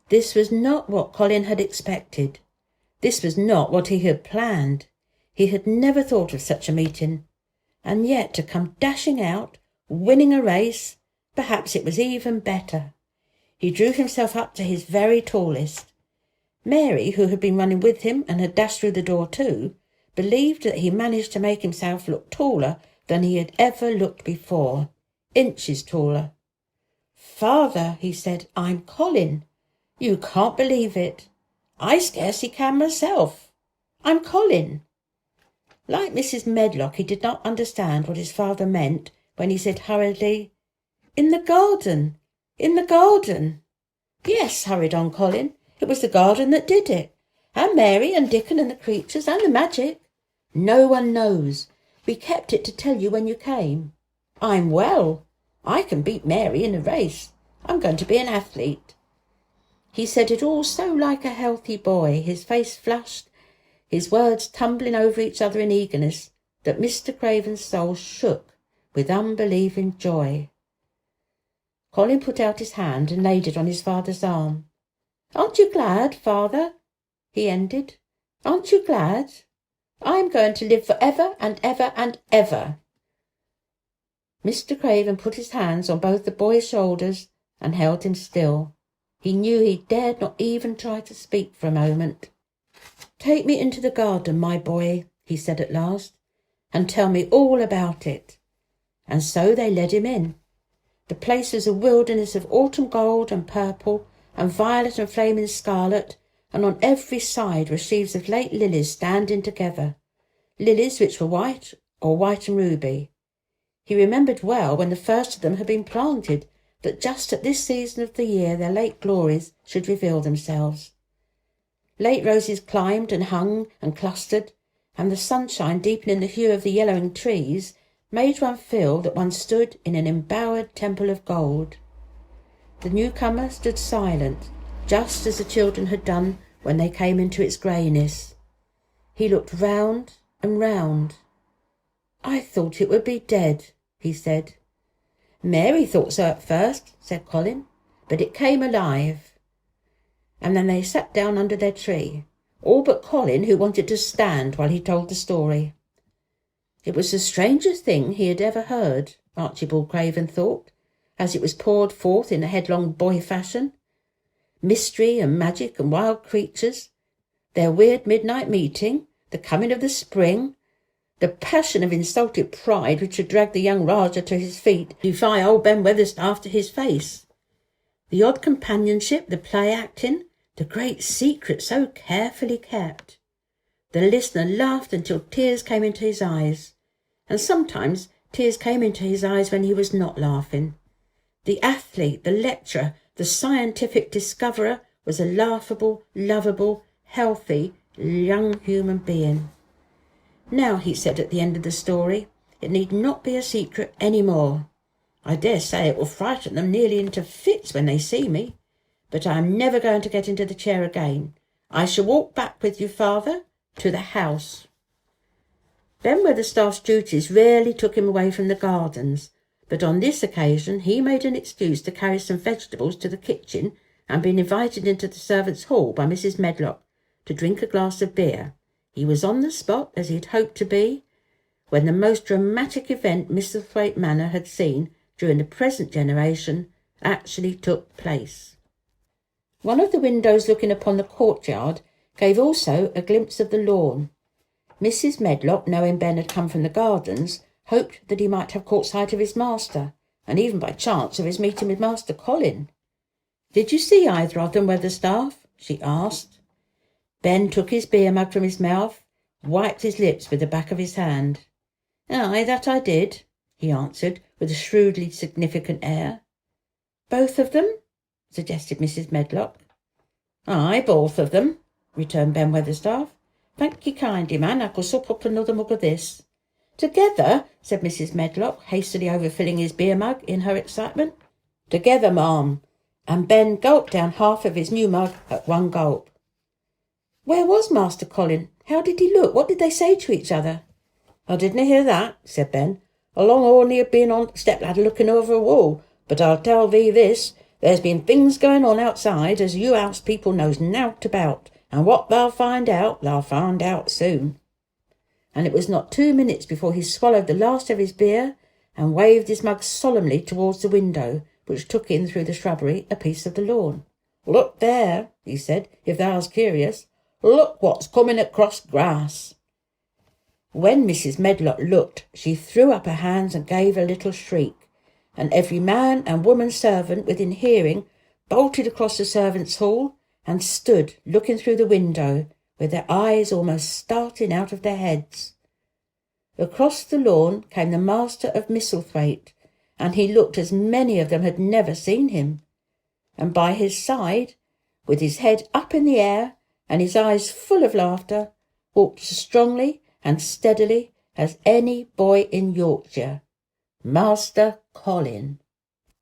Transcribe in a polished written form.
This was not what Colin had expected. This was not what he had planned. He had never thought of such a meeting. And yet to come dashing out, winning a race, perhaps it was even better. He drew himself up to his very tallest. Mary, who had been running with him and had dashed through the door too, believed that he managed to make himself look taller than he had ever looked before, inches taller. "Father," he said, "I'm Colin. You can't believe it. I scarcely can myself. I'm Colin." Like Mrs. Medlock, he did not understand what his father meant when he said hurriedly, "In the garden, in the garden." "Yes," hurried on Colin, "it was the garden that did it, and Mary and Dickon and the creatures and the magic. No one knows. We kept it to tell you when you came. I'm well. I can beat Mary in a race. I'm going to be an athlete." He said it all so like a healthy boy, his face flushed, his words tumbling over each other in eagerness, that Mr. Craven's soul shook with unbelieving joy. Colin put out his hand and laid it on his father's arm. "Aren't you glad, father?" he ended. "Aren't you glad? I'm going to live for ever and ever and ever." Mr. Craven put his hands on both the boy's shoulders and held him still. He knew he dared not even try to speak for a moment. "Take me into the garden, my boy," he said at last, "and tell me all about it." And so they led him in. The place was a wilderness of autumn gold and purple and violet and flaming scarlet, and on every side were sheaves of late lilies standing together, lilies which were white or white and ruby. He remembered well when the first of them had been planted, that just at this season of the year their late glories should reveal themselves. Late roses climbed and hung and clustered, and the sunshine deepening the hue of the yellowing trees made one feel that one stood in an embowered temple of gold. The newcomer stood silent, just as the children had done when they came into its greyness. He looked round and round. "I thought it would be dead," he said. "Mary thought so at first," said Colin, "but it came alive." And then they sat down under their tree, all but Colin, who wanted to stand while he told the story. It was the strangest thing he had ever heard, Archibald Craven thought, as it was poured forth in a headlong boy fashion. Mystery and magic and wild creatures, their weird midnight meeting, the coming of the spring, the passion of insulted pride which had dragged the young Rajah to his feet to defy old Ben Weatherstaff to his face, the odd companionship, the play acting, the great secret so carefully kept. The listener laughed until tears came into his eyes, and sometimes tears came into his eyes when he was not laughing. The athlete, the lecturer, the scientific discoverer was a laughable, lovable, healthy, young human being. "Now," he said at the end of the story, "it need not be a secret any more. I dare say it will frighten them nearly into fits when they see me, but I am never going to get into the chair again. I shall walk back with you, father, to the house." Ben Weatherstaff's duties rarely took him away from the gardens, but on this occasion he made an excuse to carry some vegetables to the kitchen and been invited into the servants' hall by Mrs. Medlock to drink a glass of beer. He was on the spot, as he had hoped to be, when the most dramatic event Misselthwaite Manor had seen during the present generation actually took place. One of the windows looking upon the courtyard gave also a glimpse of the lawn. Mrs. Medlock, knowing Ben had come from the gardens, hoped that he might have caught sight of his master, and even by chance of his meeting with Master Colin. "Did you see either of them, Weatherstaff?" she asked. Ben took his beer mug from his mouth, wiped his lips with the back of his hand. "Aye, that I did," he answered, with a shrewdly significant air. "Both of them?" suggested Mrs. Medlock. "Aye, both of them," returned Ben Weatherstaff. "Thank ye kindly, man. I could sup up another mug of this." "Together?" said Mrs. Medlock, hastily overfilling his beer mug in her excitement. "Together, ma'am." And Ben gulped down half of his new mug at one gulp. "Where was Master Colin? How did he look? What did they say to each other?" "I didn't hear that," said Ben. "Along only had been on the step-ladder looking over a wall, but I'll tell thee this, There's been things going on outside as you house people knows nowt about, and what they'll find out soon." And it was not 2 minutes before he swallowed the last of his beer and waved his mug solemnly towards the window, which took in through the shrubbery a piece of the lawn. "Look there," he said, "if thou's curious. Look what's coming across grass." When Mrs. Medlock looked, she threw up her hands and gave a little shriek, and every man and woman servant within hearing bolted across the servants' hall and stood looking through the window, with their eyes almost starting out of their heads. Across the lawn came the master of Misselthwaite, and he looked as many of them had never seen him. And by his side, with his head up in the air and his eyes full of laughter, walked as strongly and steadily as any boy in Yorkshire, Master Colin.